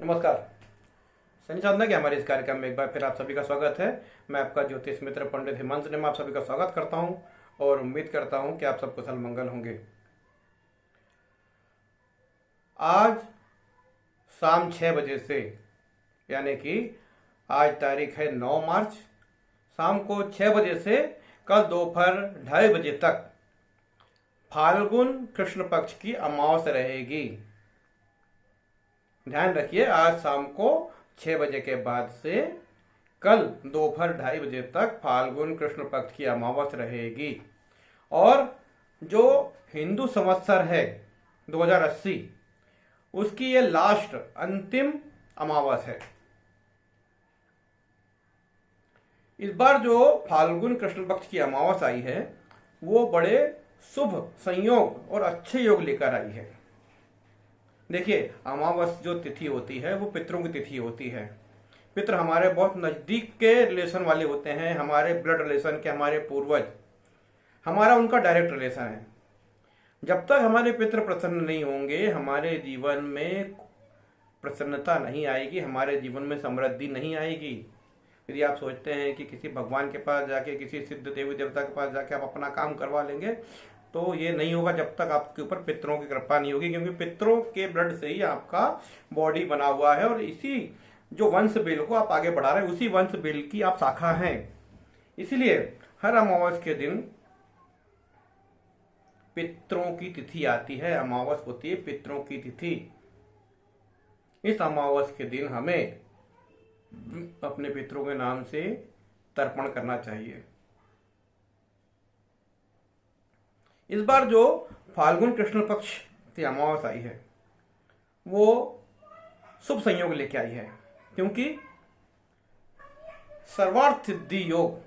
नमस्कार। शनि साधना के हमारे इस कार्यक्रम में एक बार फिर आप सभी का स्वागत है। मैं आपका ज्योतिष मित्र पंडित हिमांशु ने आप सभी का स्वागत करता हूं और उम्मीद करता हूं कि आप सब कुशल मंगल होंगे। आज शाम 6 बजे से, यानी कि आज तारीख है 9 मार्च, शाम को 6 बजे से कल दोपहर 2:30 बजे तक फाल्गुन कृष्ण पक्ष की अमावस्या रहेगी। ध्यान रखिए, आज शाम को 6 बजे के बाद से कल दोपहर 2:30 बजे तक फाल्गुन कृष्ण पक्ष की अमावस्या रहेगी। और जो हिंदू संवत्सर है 2080, उसकी ये लास्ट अंतिम अमावस्या है। इस बार जो फाल्गुन कृष्ण पक्ष की अमावस्या आई है वो बड़े शुभ संयोग और अच्छे योग लेकर आई है। देखिए, अमावस्या जो तिथि होती है वो पितरों की तिथि होती है। पितर हमारे बहुत नजदीक के रिलेशन वाले होते हैं, हमारे ब्लड रिलेशन के, हमारे पूर्वज, हमारा उनका डायरेक्ट रिलेशन है। जब तक हमारे पितर प्रसन्न नहीं होंगे, हमारे जीवन में प्रसन्नता नहीं आएगी, हमारे जीवन में समृद्धि नहीं आएगी। यदि आप सोचते हैं कि किसी भगवान के पास जाके, किसी सिद्ध देवी देवता के पास जाके आप अपना काम करवा लेंगे, तो ये नहीं होगा जब तक आपके ऊपर पितरों की कृपा नहीं होगी। क्योंकि पितरों के ब्लड से ही आपका बॉडी बना हुआ है और इसी जो वंश बेल को आप आगे बढ़ा रहे हैं, उसी वंश बेल की आप शाखा हैं। इसीलिए हर अमावस्या के दिन पितरों की तिथि आती है। अमावस्या होती है पितरों की तिथि। इस अमावस्या के दिन हमें अपने पितरों के नाम से तर्पण करना चाहिए। इस बार जो फाल्गुन कृष्ण पक्ष की अमावस्या आई है वो शुभ संयोग लेके आई है, क्योंकि सर्वार्थ सिद्धि योग,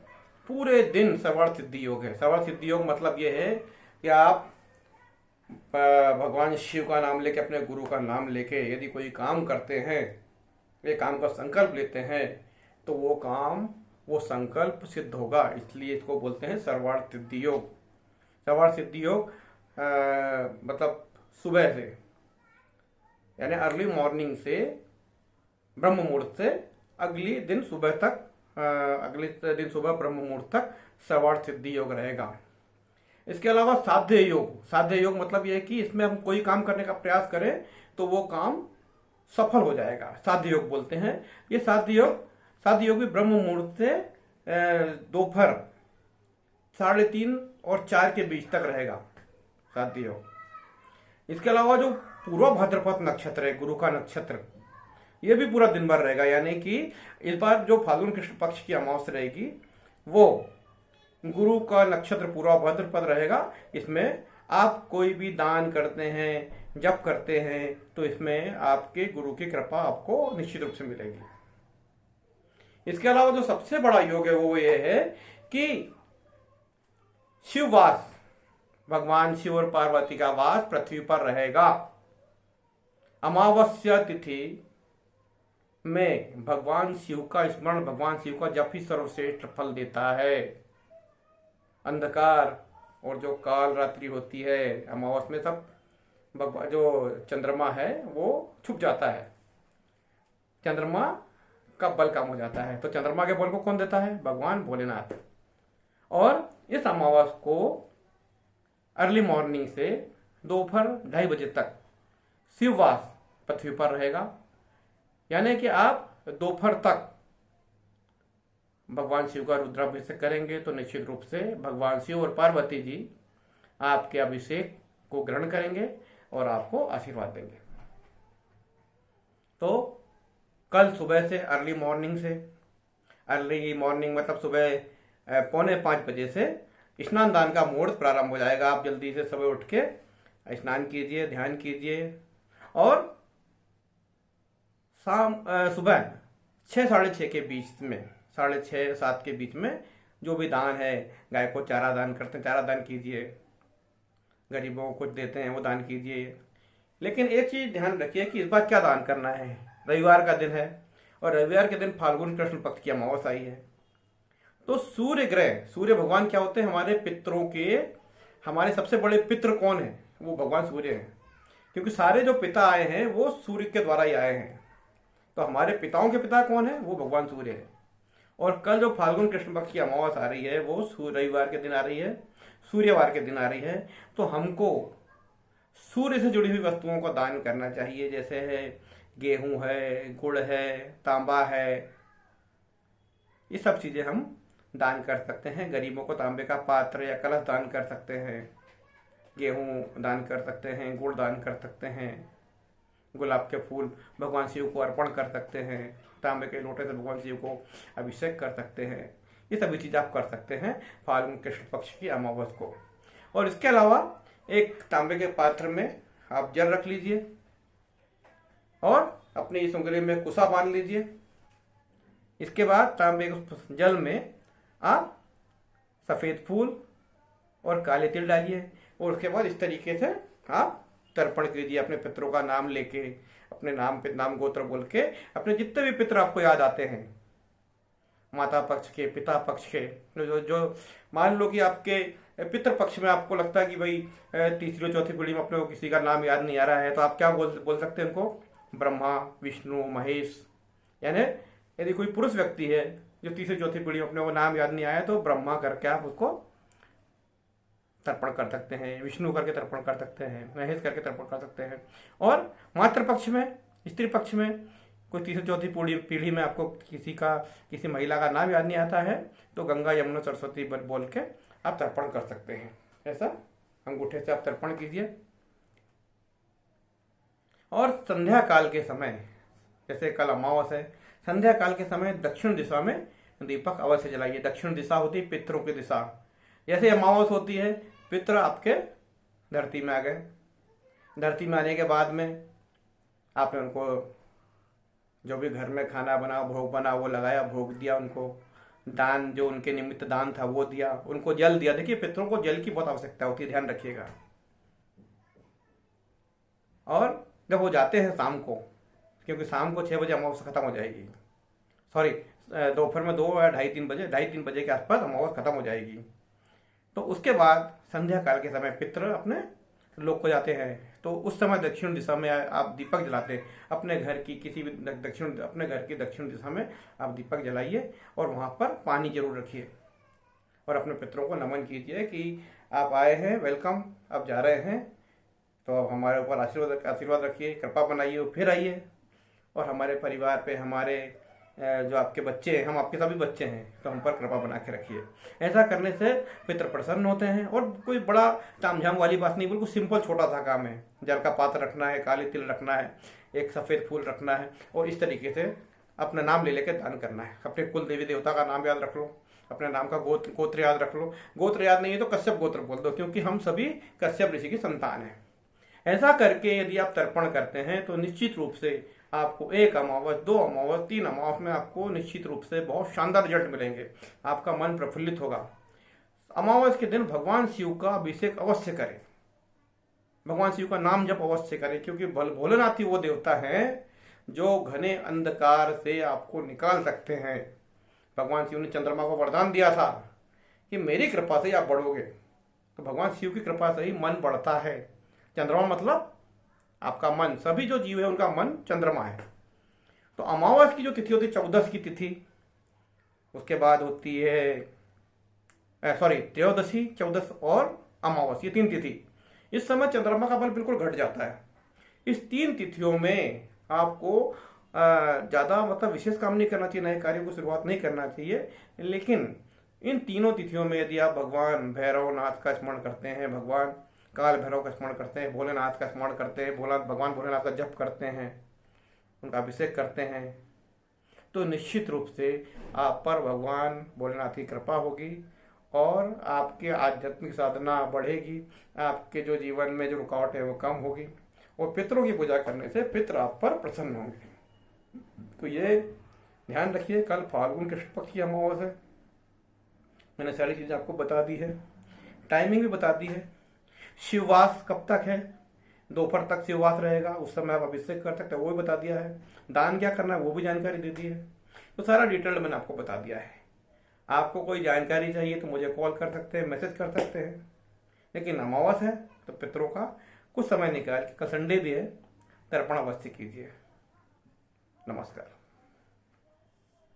पूरे दिन सर्वार्थ सिद्धि योग है। सर्वार्थ सिद्धि योग मतलब ये है कि आप भगवान शिव का नाम लेके, अपने गुरु का नाम लेके यदि कोई काम करते हैं, ये काम का संकल्प लेते हैं, तो वो काम, वो संकल्प सिद्ध होगा। इसलिए इसको बोलते हैं सर्वार्थ सिद्धि योग। सर्वार्थ सिद्धि योग मतलब सुबह से, यानी अर्ली मॉर्निंग से, ब्रह्म मुहूर्त से अगले दिन सुबह तक, अगले दिन सुबह ब्रह्म मुहूर्त तक सर्वार्थ सिद्धि योग रहेगा। इसके अलावा साध्य योग। साध्य योग मतलब यह है कि इसमें हम कोई काम करने का प्रयास करें तो वो काम सफल हो जाएगा, साध्य योग बोलते हैं। ये साध्य योग भी ब्रह्म मुहूर्त से दोपहर 3:30 और 4 के बीच तक रहेगा साध्य योग। इसके अलावा जो पूर्व भाद्रपद नक्षत्र है, गुरु का नक्षत्र, ये भी पूरा दिन भर रहेगा। यानी कि इस बार जो फाल्गुन कृष्ण पक्ष की अमावस्या रहेगी वो गुरु का नक्षत्र पूरा भाद्रपद रहेगा। इसमें आप कोई भी दान करते हैं, जप करते हैं, तो इसमें आपके गुरु की कृपा आपको निश्चित रूप से मिलेगी। इसके अलावा जो सबसे बड़ा योग है वो ये है कि शिववास, भगवान शिव और पार्वती का वास पृथ्वी पर रहेगा। अमावस्या तिथि में भगवान शिव का स्मरण, भगवान शिव का जप ही सर्वश्रेष्ठ फल देता है। अंधकार और जो काल रात्रि होती है अमावस्या में, सब जो चंद्रमा है वो छुप जाता है, चंद्रमा का बल कम हो जाता है। तो चंद्रमा के बल को कौन देता है? भगवान भोलेनाथ। और इस अमावस्या को अर्ली मॉर्निंग से दोपहर 2:30 बजे तक शिववास पृथ्वी पर रहेगा। यानी कि आप दोपहर तक भगवान शिव का रुद्राभिषेक करेंगे तो निश्चित रूप से भगवान शिव और पार्वती जी आपके अभिषेक को ग्रहण करेंगे और आपको आशीर्वाद देंगे। तो कल सुबह से, अर्ली मॉर्निंग मतलब सुबह 4:45 बजे से स्नान दान का मुहूर्त प्रारंभ हो जाएगा। आप जल्दी से सुबह उठ के स्नान कीजिए, ध्यान कीजिए और सुबह 6, 6:30 के बीच में, 6:30 7 के बीच में जो भी दान है, गाय को चारा दान करते हैं चारा दान कीजिए, गरीबों को कुछ देते हैं वो दान कीजिए। लेकिन एक चीज ध्यान रखिए कि इस बार क्या दान करना है। रविवार का दिन है और रविवार के दिन फाल्गुन कृष्ण पक्ष की अमावस्या आई है। तो सूर्य ग्रह, सूर्य भगवान क्या होते हैं? हमारे पितरों के, हमारे सबसे बड़े पितृ कौन है? वो भगवान सूर्य हैं। क्योंकि सारे जो पिता आए हैं वो सूर्य के द्वारा ही आए हैं। तो हमारे पिताओं के पिता कौन है? वो भगवान सूर्य है। और कल जो फाल्गुन कृष्ण पक्ष की अमावस आ रही है वो रविवार के दिन आ रही है, सूर्यवार के दिन आ रही है। तो हमको सूर्य से जुड़ी हुई वस्तुओं का दान करना चाहिए, जैसे है गेहूं है, गुड़ है, तांबा है, ये सब चीजें हम दान कर सकते हैं। गरीबों को तांबे का पात्र या कलश दान कर सकते हैं, गेहूं दान कर सकते हैं, गुड़ दान कर सकते हैं, गुलाब के फूल भगवान शिव को अर्पण कर सकते हैं, तांबे के लोटे से भगवान शिव को अभिषेक कर सकते हैं। ये सभी चीज़ आप कर सकते हैं फाल्गुन कृष्ण पक्ष की अमावस को। और इसके अलावा एक तांबे के पात्र में आप जल रख लीजिए और अपनी इस उंगली में कुसा बांध लीजिए। इसके बाद तांबे के जल में आप सफ़ेद फूल और काले तिल डालिए और उसके बाद इस तरीके से आप तर्पण कीजिए अपने पितरों का नाम लेके, अपने नाम गोत्र बोल के, अपने जितने भी पितर आपको याद आते हैं, माता पक्ष के, पिता पक्ष के, जो मान लो कि आपके पितृ पक्ष में आपको लगता है कि भाई तीसरी चौथी पीढ़ी में अपने को किसी का नाम याद नहीं आ रहा है, तो आप क्या बोल सकते हैं उनको? ब्रह्मा, विष्णु, महेश। यानी यदि कोई पुरुष व्यक्ति है जो तीसरी चौथी पीढ़ी में अपने को नाम याद नहीं आया तो ब्रह्मा करके आप उसको तर्पण कर सकते हैं, विष्णु करके तर्पण कर सकते हैं, महेश करके तर्पण कर सकते हैं। और मातृ पक्ष में, स्त्री पक्ष में कोई तीसरी चौथी पीढ़ी में आपको किसी महिला का नाम याद नहीं आता है तो गंगा, यमुना, सरस्वती बोल के आप तर्पण कर सकते हैं। ऐसा अंगूठे से आप तर्पण कीजिए। और संध्या काल के समय, जैसे कल अमावस है, संध्या काल के समय दक्षिण दिशा में दीपक अवश्य जलाइए। दक्षिण दिशा होती है पितरों की दिशा। जैसे अमावस होती है, पितर आपके धरती में आ गए। धरती में आने के बाद में आपने उनको जो भी घर में खाना बना, भोग बना, वो लगाया, भोग दिया, उनको दान जो उनके निमित्त दान था वो दिया, उनको जल दिया। देखिए पितरों को जल की बहुत आवश्यकता होती है, ध्यान रखिएगा। और जब वो जाते हैं शाम को, क्योंकि शाम को 6 बजे अमावस खत्म हो जाएगी, सॉरी दोपहर में 2 या ढाई तीन बजे के आसपास अमावस खत्म हो जाएगी। तो उसके बाद संध्या काल के समय पितृ अपने लोक को जाते हैं, तो उस समय दक्षिण दिशा में आप दीपक जलाते हैं। अपने घर की दक्षिण दिशा में आप दीपक जलाइए और वहाँ पर पानी जरूर रखिए और अपने पितरों को नमन कीजिए कि आप आए हैं, वेलकम, आप जा रहे हैं, तो अब हमारे ऊपर आशीर्वाद रखिए, कृपा बनाइए, फिर आइए और हमारे परिवार पे, हमारे जो आपके बच्चे हैं, हम आपके सभी बच्चे हैं, तो हम पर कृपा बना के रखिए। ऐसा करने से पितर प्रसन्न होते हैं। और कोई बड़ा तामझाम वाली बात नहीं, बिल्कुल सिंपल छोटा सा काम है। जल का पात्र रखना है, काले तिल रखना है, एक सफ़ेद फूल रखना है और इस तरीके से अपना नाम ले लेकर दान करना है। अपने कुल देवी देवता का नाम याद रख लो, अपने नाम का गोत्र याद रख लो। गोत्र याद नहीं है तो कश्यप गोत्र बोल दो, क्योंकि हम सभी कश्यप ऋषि की संतान हैं। ऐसा करके यदि आप तर्पण करते हैं तो निश्चित रूप से आपको 1 अमावस, 2 अमावस, 3 अमावस में आपको निश्चित रूप से बहुत शानदार रिजल्ट मिलेंगे। आपका मन प्रफुल्लित होगा। अमावस के दिन भगवान शिव का अभिषेक अवश्य करें, भगवान शिव का नाम जप अवश्य करें, क्योंकि भोलेनाथ ही वो देवता है जो घने अंधकार से आपको निकाल सकते हैं। भगवान शिव ने चंद्रमा को वरदान दिया था कि मेरी कृपा से आप बढ़ोगे, तो भगवान शिव की कृपा से ही मन बढ़ता है। चंद्रमा मतलब आपका मन, सभी जो जीव है उनका मन चंद्रमा है। तो अमावस की जो तिथि होती है 14 की तिथि, उसके बाद होती है त्रयोदशी, 14 और अमावस, ये 3 तिथि। इस समय चंद्रमा का बल बिल्कुल घट जाता है। इस 3 तिथियों में आपको ज़्यादा मतलब विशेष काम नहीं करना चाहिए, नए कार्यों को शुरुआत नहीं करना चाहिए। लेकिन इन तीनों तिथियों में यदि आप भगवान भैरवनाथ का स्मरण करते हैं, भगवान काल भैरव का स्मरण करते हैं, भोलेनाथ का स्मरण करते हैं, भगवान भोलेनाथ का जप करते हैं, उनका अभिषेक करते हैं, तो निश्चित रूप से आप पर भगवान भोलेनाथ की कृपा होगी और आपके आध्यात्मिक साधना बढ़ेगी। आपके जो जीवन में जो रुकावट है वो कम होगी और पितरों की पूजा करने से पितर आप पर प्रसन्न होंगे। तो ये ध्यान रखिए, कल फाल्गुन कृष्ण पक्ष की अमावस है। मैंने सारी चीज़ें आपको बता दी है, टाइमिंग भी बता दी है। शिववास कब तक है? दोपहर तक शिववास रहेगा, उस समय आप अभिषेक कर सकते हैं, वो भी बता दिया है। दान क्या करना है वो भी जानकारी दे दी है। तो सारा डिटेल मैंने आपको बता दिया है। आपको कोई जानकारी चाहिए तो मुझे कॉल कर सकते हैं, मैसेज कर सकते हैं। लेकिन अमावस है तो पितरों का कुछ समय निकाल के, कल संडे भी है, तर्पण अवश्य कीजिए। नमस्कार।